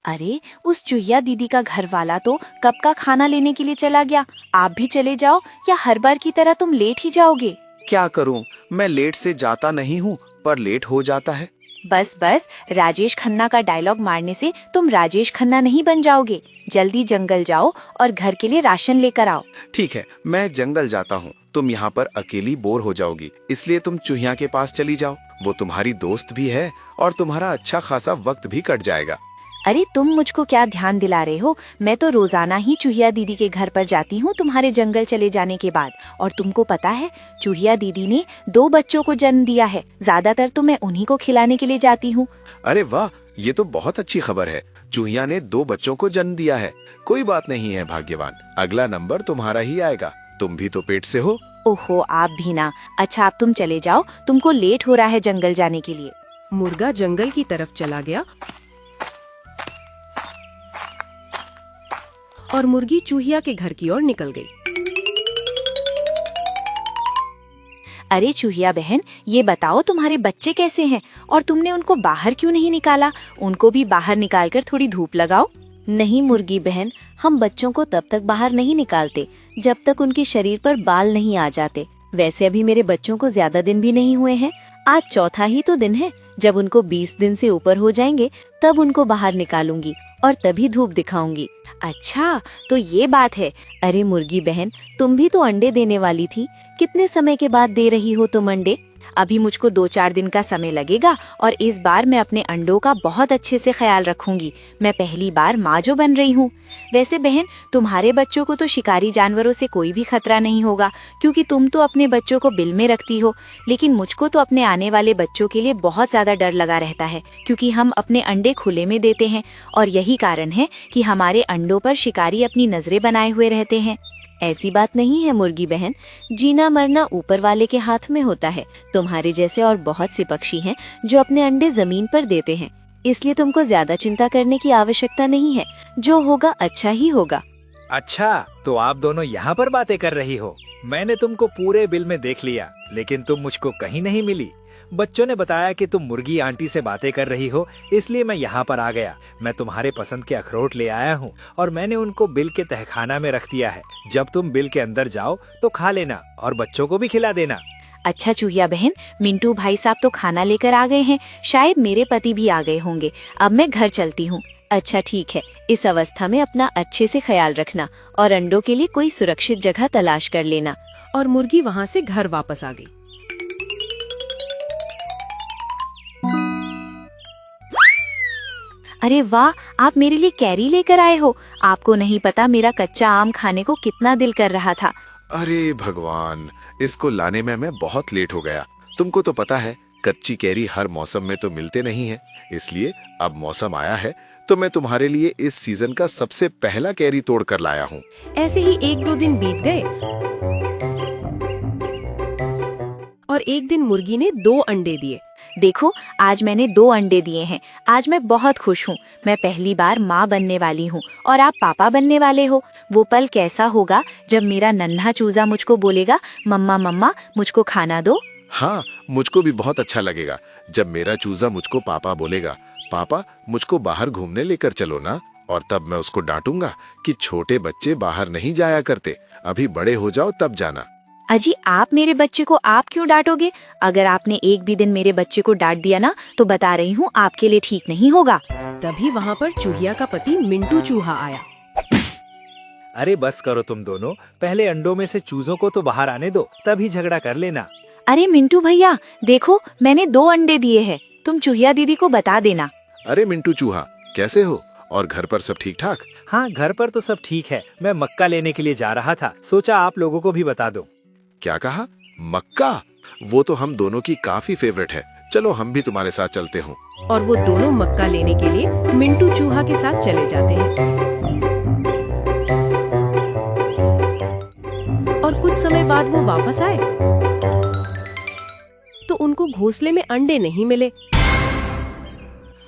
अरे उस चूहिया दीदी का घर वाला तो कब का खाना लेने के लिए चला गया। आप भी चले जाओ या हर बार की तरह तुम लेट ही जाओगे। क्या करूं, मैं लेट से जाता नहीं हूं पर लेट हो जाता है। बस बस, राजेश खन्ना का डायलॉग मारने से तुम राजेश खन्ना नहीं बन जाओगे। जल्दी जंगल जाओ और घर के लिए राशन लेकर आओ। ठीक है, मैं जंगल जाता हूं। तुम यहाँ पर अकेली बोर हो जाओगी, इसलिए तुम चूहिया के पास चली जाओ। वो तुम्हारी दोस्त भी है और तुम्हारा अच्छा खासा वक्त भी कट जाएगा। अरे तुम मुझको क्या ध्यान दिला रहे हो। मैं तो रोजाना ही चूहिया दीदी के घर पर जाती हूँ तुम्हारे जंगल चले जाने के बाद। और तुमको पता है, चूहिया दीदी ने 2 बच्चों को जन्म दिया है। ज्यादातर तो मैं उन्हीं को खिलाने के लिए जाती हूँ। अरे वाह, ये तो बहुत अच्छी खबर है। चूहिया ने 2 बच्चों को जन्म दिया है। कोई बात नहीं है भाग्यवान, अगला नंबर तुम्हारा ही आएगा। तुम भी तो पेट से हो। ओहो, आप भी ना। अच्छा, अब तुम चले जाओ, तुमको लेट हो रहा है जंगल जाने के लिए। मुर्गा जंगल की तरफ चला गया और मुर्गी चूहिया के घर की ओर निकल गई। अरे चूहिया बहन, ये बताओ तुम्हारे बच्चे कैसे हैं और तुमने उनको बाहर क्यों नहीं निकाला? उनको भी बाहर निकालकर थोड़ी धूप लगाओ। नहीं मुर्गी बहन, हम बच्चों को तब तक बाहर नहीं निकालते जब तक उनके शरीर पर बाल नहीं आ जाते। वैसे अभी मेरे बच्चों को ज्यादा दिन भी नहीं हुए हैं। आज चौथा ही तो दिन है। जब उनको 20 दिन से ऊपर हो जाएंगे तब उनको बाहर निकालूंगी और तभी धूप दिखाऊंगी। अच्छा, तो ये बात है। अरे मुर्गी बहन, तुम भी तो अंडे देने वाली थी। कितने समय के बाद दे रही हो तुम अंडे? अभी मुझको 2-4 दिन का समय लगेगा और इस बार मैं अपने अंडों का बहुत अच्छे से ख्याल रखूंगी। मैं पहली बार माँ जो बन रही हूँ। वैसे बहन, तुम्हारे बच्चों को तो शिकारी जानवरों से कोई भी खतरा नहीं होगा, क्योंकि तुम तो अपने बच्चों को बिल में रखती हो। लेकिन मुझको तो अपने आने वाले बच्चों के लिए बहुत ज्यादा डर लगा रहता है, क्योंकि हम अपने अंडे खुले में देते हैं और यही कारण है कि हमारे अंडों पर शिकारी अपनी नजरें बनाए हुए रहते हैं। ऐसी बात नहीं है मुर्गी बहन, जीना मरना ऊपर वाले के हाथ में होता है। तुम्हारे जैसे और बहुत से पक्षी हैं जो अपने अंडे जमीन पर देते हैं, इसलिए तुमको ज्यादा चिंता करने की आवश्यकता नहीं है। जो होगा अच्छा ही होगा। अच्छा, तो आप दोनों यहाँ पर बातें कर रही हो। मैंने तुमको पूरे बिल में देख लिया, लेकिन तुम मुझको कहीं नहीं मिली। बच्चों ने बताया कि तुम मुर्गी आंटी से बातें कर रही हो, इसलिए मैं यहाँ पर आ गया। मैं तुम्हारे पसंद के अखरोट ले आया हूँ और मैंने उनको बिल के तहखाना में रख दिया है। जब तुम बिल के अंदर जाओ तो खा लेना और बच्चों को भी खिला देना। अच्छा चूहिया बहन, मिंटू भाई साहब तो खाना लेकर आ गए हैं। शायद मेरे पति भी आ गए होंगे। अब मैं घर चलती हूँ। अच्छा ठीक है, इस अवस्था में अपना अच्छे से ख्याल रखना और अंडों के लिए कोई सुरक्षित जगह तलाश कर लेना। और मुर्गी वहाँ से घर वापस आ गई। अरे वाह, आप मेरे लिए कैरी लेकर आए हो। आपको नहीं पता मेरा कच्चा आम खाने को कितना दिल कर रहा था। अरे भगवान, इसको लाने में मैं बहुत लेट हो गया। तुमको तो पता है, कच्ची कैरी हर मौसम में तो मिलते नहीं है, इसलिए अब मौसम आया है तो मैं तुम्हारे लिए इस सीजन का सबसे पहला कैरी तोड़ कर लाया हूँ। ऐसे ही 1-2 दिन बीत गए और एक दिन मुर्गी ने 2 अंडे दिए। देखो, आज मैंने 2 अंडे दिए हैं। आज मैं बहुत खुश हूँ। मैं पहली बार माँ बनने वाली हूँ और आप पापा बनने वाले हो। वो पल कैसा होगा जब मेरा नन्हा चूजा मुझको बोलेगा, मम्मा मम्मा मुझको खाना दो। हाँ, मुझको भी बहुत अच्छा लगेगा जब मेरा चूजा मुझको पापा बोलेगा, पापा मुझको बाहर घूमने लेकर चलो ना। और तब मैं उसको डांटूंगा कि छोटे बच्चे बाहर नहीं जाया करते, अभी बड़े हो जाओ तब जाना। अजी, आप मेरे बच्चे को आप क्यों डांटोगे? अगर आपने एक भी दिन मेरे बच्चे को डांट दिया ना, तो बता रही हूँ आपके लिए ठीक नहीं होगा। तभी वहाँ पर चूहिया का पति मिंटू चूहा आया। अरे बस करो तुम दोनों, पहले अंडों में से चूजों को तो बाहर आने दो, तभी झगड़ा कर लेना। अरे मिंटू भैया, देखो मैंने 2 अंडे दिए हैं। तुम चूहिया दीदी को बता देना। अरे मिंटू चूहा, कैसे हो और घर पर सब ठीक ठाक? हाँ, घर पर तो सब ठीक है। मैं मक्का लेने के लिए जा रहा था, सोचा आप लोगों को भी बता दूं। क्या कहा? मक्का? वो तो हम दोनों की काफी फेवरेट है। चलो हम भी तुम्हारे साथ चलते हैं। और वो दोनों मक्का लेने के लिए मिंटू चूहा के साथ चले जाते हैं। और कुछ समय बाद वो वापस आए तो उनको घोंसले में अंडे नहीं मिले।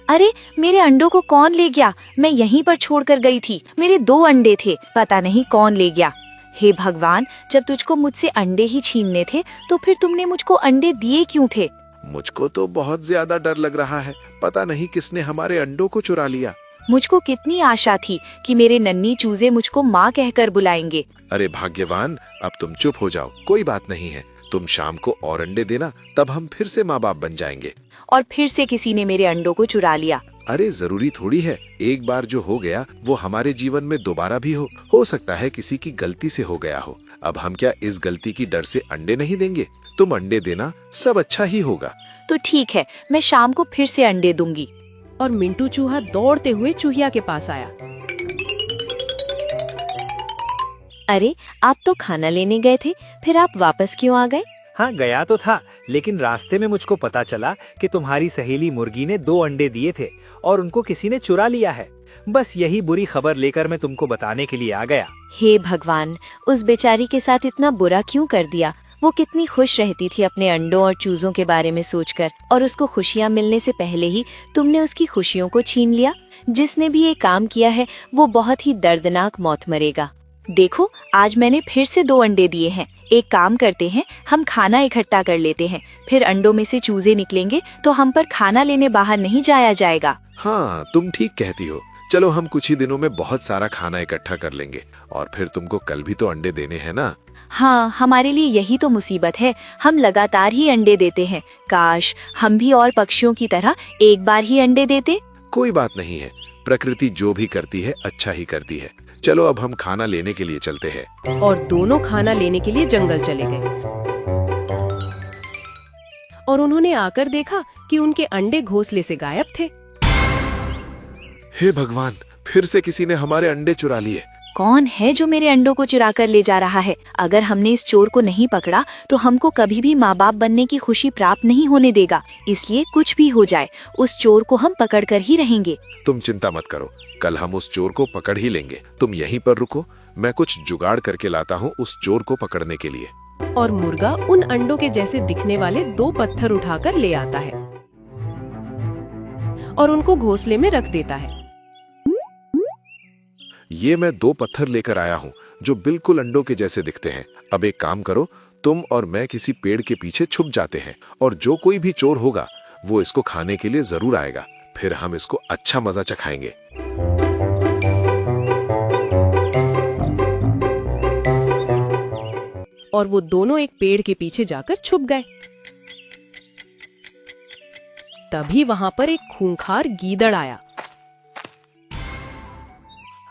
अरे, मेरे अंडों को कौन ले गया? मैं यहीं पर छोड़कर गई थी। मेरे 2 अंडे थे, पता नहीं कौन ले गया। हे भगवान, जब तुझको मुझसे अंडे ही छीनने थे तो फिर तुमने मुझको अंडे दिए क्यों थे? मुझको तो बहुत ज्यादा डर लग रहा है, पता नहीं किसने हमारे अंडों को चुरा लिया। मुझको कितनी आशा थी कि मेरे नन्ही चूजे मुझको माँ कहकर बुलाएंगे। अरे भाग्यवान, अब तुम चुप हो जाओ, कोई बात नहीं है। तुम शाम को और अंडे देना, तब हम फिर से माँ बाप बन जाएंगे। और फिर से किसी ने मेरे अंडों को चुरा लिया। अरे जरूरी थोड़ी है, एक बार जो हो गया वो हमारे जीवन में दोबारा भी हो सकता है किसी की गलती से हो गया हो। अब हम क्या इस गलती की डर से अंडे नहीं देंगे? तुम अंडे देना, सब अच्छा ही होगा। तो ठीक है, मैं शाम को फिर से अंडे दूंगी। और मिंटू चूहा दौड़ते हुए चूहिया के पास आया। अरे, आप तो खाना लेने गए थे, फिर आप वापस क्यों आ गए? हाँ, गया तो था, लेकिन रास्ते में मुझको पता चला कि तुम्हारी सहेली मुर्गी ने 2 अंडे दिए थे और उनको किसी ने चुरा लिया है। बस यही बुरी खबर लेकर मैं तुमको बताने के लिए आ गया। हे भगवान, उस बेचारी के साथ इतना बुरा क्यों कर दिया? वो कितनी खुश रहती थी अपने अंडों और चूजों के बारे में सोचकर, और उसको खुशियाँ मिलने से पहले ही तुमने उसकी खुशियों को छीन लिया। जिसने भी ये काम किया है वो बहुत ही दर्दनाक मौत मरेगा। देखो, आज मैंने फिर से 2 अंडे दिए हैं। एक काम करते हैं, हम खाना इकट्ठा कर लेते हैं, फिर अंडों में से चूजे निकलेंगे तो हम पर खाना लेने बाहर नहीं जाया जाएगा। हाँ, तुम ठीक कहती हो। चलो, हम कुछ ही दिनों में बहुत सारा खाना इकट्ठा कर लेंगे और फिर तुमको कल भी तो अंडे देने हैं ना। हाँ, हमारे लिए यही तो मुसीबत है, हम लगातार ही अंडे देते हैं। काश हम भी और पक्षियों की तरह एक बार ही अंडे देते। कोई बात नहीं है, प्रकृति जो भी करती है अच्छा ही करती है। चलो, अब हम खाना लेने के लिए चलते हैं। और दोनों खाना लेने के लिए जंगल चले गए। और उन्होंने आकर देखा कि उनके अंडे घोंसले से गायब थे। हे भगवान, फिर से किसी ने हमारे अंडे चुरा लिए। कौन है जो मेरे अंडों को चुरा कर ले जा रहा है? अगर हमने इस चोर को नहीं पकड़ा तो हमको कभी भी माँ बाप बनने की खुशी प्राप्त नहीं होने देगा। इसलिए कुछ भी हो जाए, उस चोर को हम पकड़ कर ही रहेंगे। तुम चिंता मत करो, कल हम उस चोर को पकड़ ही लेंगे। तुम यहीं पर रुको, मैं कुछ जुगाड़ करके लाता हूँ उस चोर को पकड़ने के लिए। और मुर्गा उन अंडों के जैसे दिखने वाले 2 पत्थर उठाकर ले आता है और उनको घोंसले में रख देता है। ये मैं 2 पत्थर लेकर आया हूँ जो बिल्कुल अंडों के जैसे दिखते हैं। अब एक काम करो, तुम और मैं किसी पेड़ के पीछे छुप जाते हैं और जो कोई भी चोर होगा वो इसको खाने के लिए जरूर आएगा। फिर हम इसको अच्छा मजा चखाएंगे। और वो दोनों एक पेड़ के पीछे जाकर छुप गए। तभी वहां पर एक खूंखार गीदड़ आया।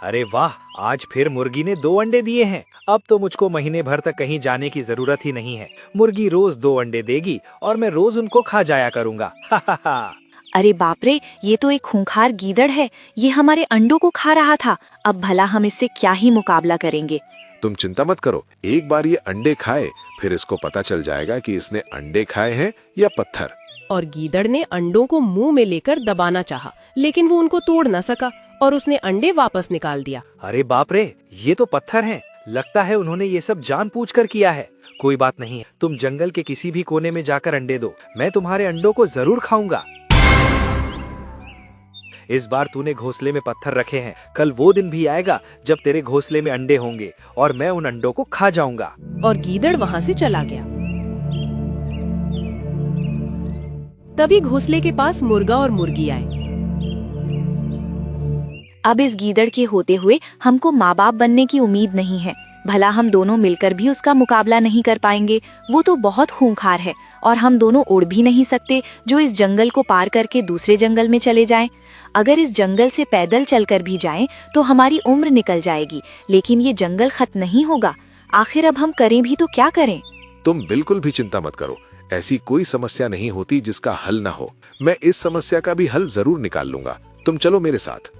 अरे वाह, आज फिर मुर्गी ने 2 अंडे दिए हैं। अब तो मुझको महीने भर तक कहीं जाने की जरूरत ही नहीं है। मुर्गी रोज 2 अंडे देगी और मैं रोज उनको खा जाया करूंगा। अरे बाप रे, ये तो एक खूंखार गीदड़ है। ये हमारे अंडों को खा रहा था। अब भला हम इससे क्या ही मुकाबला करेंगे। तुम चिंता मत करो, एक बार ये अंडे खाए फिर इसको पता चल जाएगा कि इसने अंडे खाए हैं या पत्थर। और गीदड़ ने अंडों को मुंह में लेकर दबाना चाहा, लेकिन वो उनको तोड़ न सका और उसने अंडे वापस निकाल दिया। अरे बाप रे, ये तो पत्थर हैं। लगता है उन्होंने ये सब जानबूझकर किया है। कोई बात नहीं, तुम जंगल के किसी भी कोने में जाकर अंडे दो, मैं तुम्हारे अंडों को जरूर खाऊंगा। इस बार तूने घोंसले में पत्थर रखे हैं, कल वो दिन भी आएगा जब तेरे घोंसले में अंडे होंगे और मैं उन अंडों को खा जाऊंगा। और गीदड़ वहां से चला गया। तभी घोंसले के पास मुर्गा और मुर्गी आए। अब इस गीदड़ के होते हुए हमको माँ बाप बनने की उम्मीद नहीं है। भला हम दोनों मिलकर भी उसका मुकाबला नहीं कर पाएंगे। वो तो बहुत खूंखार है और हम दोनों उड़ भी नहीं सकते जो इस जंगल को पार करके दूसरे जंगल में चले जाएं। अगर इस जंगल से पैदल चलकर भी जाएं तो हमारी उम्र निकल जाएगी, लेकिन ये जंगल खत्म नहीं होगा। आखिर अब हम करें भी तो क्या करें? तुम बिल्कुल भी चिंता मत करो, ऐसी कोई समस्या नहीं होती जिसका हल न हो। मैं इस समस्या का भी हल जरूर निकाल लूंगा। तुम चलो मेरे साथ।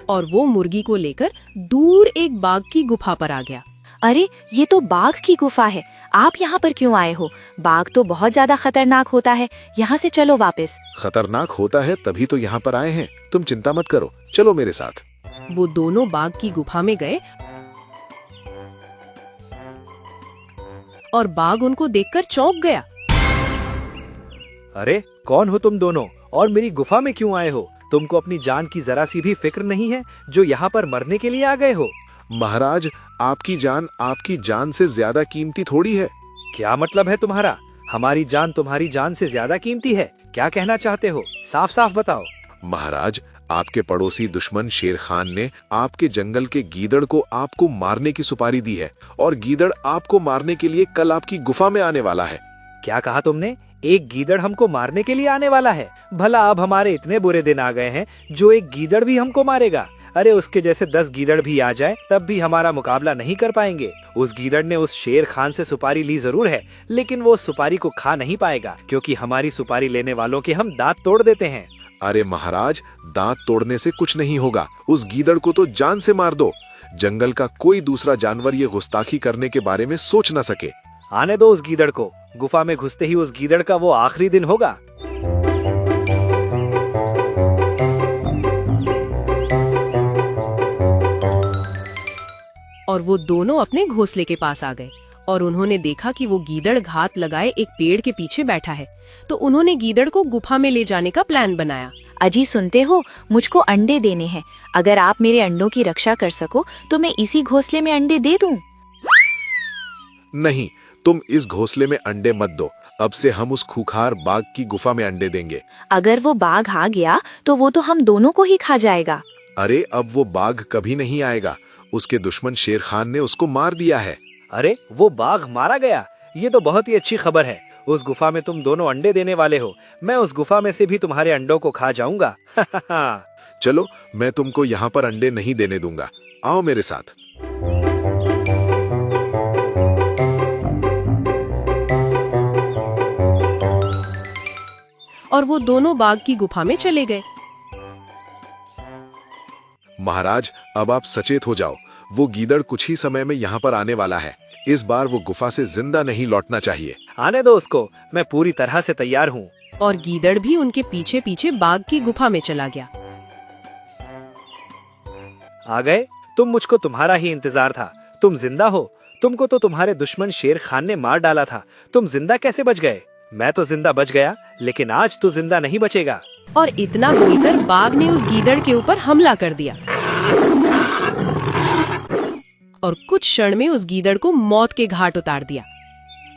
और वो मुर्गी को लेकर दूर एक बाघ की गुफा पर आ गया। अरे, ये तो बाघ की गुफा है। आप यहाँ पर क्यों आए हो? बाघ तो बहुत ज्यादा खतरनाक होता है। यहाँ से चलो वापस। खतरनाक होता है तभी तो यहाँ पर आए हैं। तुम चिंता मत करो, चलो मेरे साथ। वो दोनों बाघ की गुफा में गए और बाघ उनको देखकर चौंक गया। अरे, कौन हो तुम दोनों और मेरी गुफा में क्यों आए हो? तुमको अपनी जान की जरा सी भी फिक्र नहीं है जो यहाँ पर मरने के लिए आ गए हो? महाराज, आपकी जान से ज्यादा कीमती थोड़ी है। क्या मतलब है तुम्हारा? हमारी जान तुम्हारी जान से ज्यादा कीमती है। क्या कहना चाहते हो, साफ साफ बताओ। महाराज, आपके पड़ोसी दुश्मन शेर खान ने आपके जंगल के गीदड़ को आपको मारने की सुपारी दी है और गीदड़ आपको मारने के लिए कल आपकी गुफा में आने वाला है। क्या कहा तुमने? एक गीदड़ हमको मारने के लिए आने वाला है? भला अब हमारे इतने बुरे दिन आ गए हैं जो एक गीदड़ भी हमको मारेगा? अरे उसके जैसे 10 गीदड़ भी आ जाए तब भी हमारा मुकाबला नहीं कर पाएंगे। उस गीदड़ ने उस शेर खान से सुपारी ली जरूर है, लेकिन वो सुपारी को खा नहीं पाएगा क्योंकि हमारी सुपारी लेने वालों के हम दांत तोड़ देते हैं। अरे महाराज, दांत तोड़ने से कुछ नहीं होगा, उस गीदड़ को तो जान से मार दो। जंगल का कोई दूसरा जानवर ये गुस्ताखी करने के बारे में सोच न सके। आने दो उस गीदड़ को। गुफा में घुसते ही उस गीदड़ का वो आखिरी दिन होगा। और वो दोनों अपने घोंसले के पास आ गए और उन्होंने देखा कि वो गीदड़ घात लगाए एक पेड़ के पीछे बैठा है। तो उन्होंने गीदड़ को गुफा में ले जाने का प्लान बनाया। अजी सुनते हो, मुझको अंडे देने हैं। अगर आप मेरे अंडों की रक्षा कर सको तो मैं इसी घोंसले में अंडे दे दूं। नहीं, तुम इस घोंसले में अंडे मत दो। अब से हम उस खूंखार बाघ की गुफा में अंडे देंगे। अगर वो बाघ आ गया तो वो तो हम दोनों को ही खा जाएगा। अरे अब वो बाघ कभी नहीं आएगा, उसके दुश्मन शेर खान ने उसको मार दिया है। अरे वो बाघ मारा गया? ये तो बहुत ही अच्छी खबर है। उस गुफा में तुम दोनों अंडे देने वाले हो। मैं उस गुफा में से भी तुम्हारे अंडों को खा जाऊंगा। चलो, मैं तुमको यहाँ पर अंडे नहीं देने दूंगा। आओ मेरे साथ। और वो दोनों बाघ की गुफा में चले गए। महाराज, अब आप सचेत हो जाओ। वो गीदड़ कुछ ही समय में यहाँ पर आने वाला है। इस बार वो गुफा से जिंदा नहीं लौटना चाहिए। आने दो उसको, मैं पूरी तरह से तैयार हूँ। और गीदड़ भी उनके पीछे पीछे बाघ की गुफा में चला गया। आ गए? तुम मुझको तुम्हारा ही इंतजार था। तुम जिंदा हो। तुमको तो तुम्हारे दुश्मन शेर खान ने मार डाला था। तुम जिंदा कैसे बच गए? मैं तो जिंदा बच गया, लेकिन आज तू जिंदा नहीं बचेगा। और इतना बोलकर बाघ ने उस गीदड़ के ऊपर हमला कर दिया और कुछ क्षण में उस गीदड़ को मौत के घाट उतार दिया।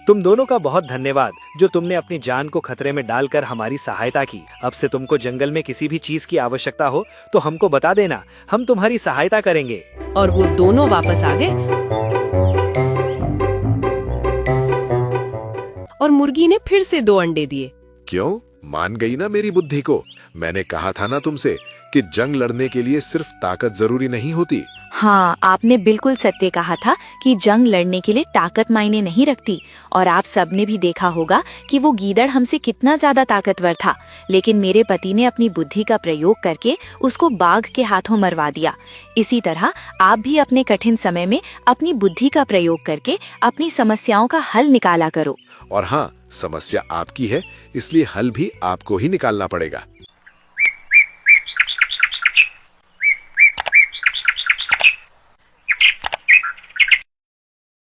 तुम दोनों का बहुत धन्यवाद जो तुमने अपनी जान को खतरे में डालकर हमारी सहायता की। अब से तुमको जंगल में किसी भी चीज की आवश्यकता हो तो हमको बता देना, हम तुम्हारी सहायता करेंगे। और वो दोनों वापस आ गए और मुर्गी ने फिर से 2 अंडे दिए। क्यों? मान गई ना मेरी बुद्धि को? मैंने कहा था ना तुमसे कि जंग लड़ने के लिए सिर्फ ताकत जरूरी नहीं होती। हाँ, आपने बिल्कुल सत्य कहा था कि जंग लड़ने के लिए ताकत मायने नहीं रखती। और आप सबने भी देखा होगा कि वो गीदड़ हमसे कितना ज्यादा ताकतवर था, लेकिन मेरे पति ने अपनी बुद्धि का प्रयोग करके उसको बाघ के हाथों मरवा दिया। इसी तरह आप भी अपने कठिन समय में अपनी बुद्धि का प्रयोग करके अपनी समस्याओं का हल निकाला करो। और हाँ, समस्या आपकी है, इसलिए हल भी आपको ही निकालना पड़ेगा।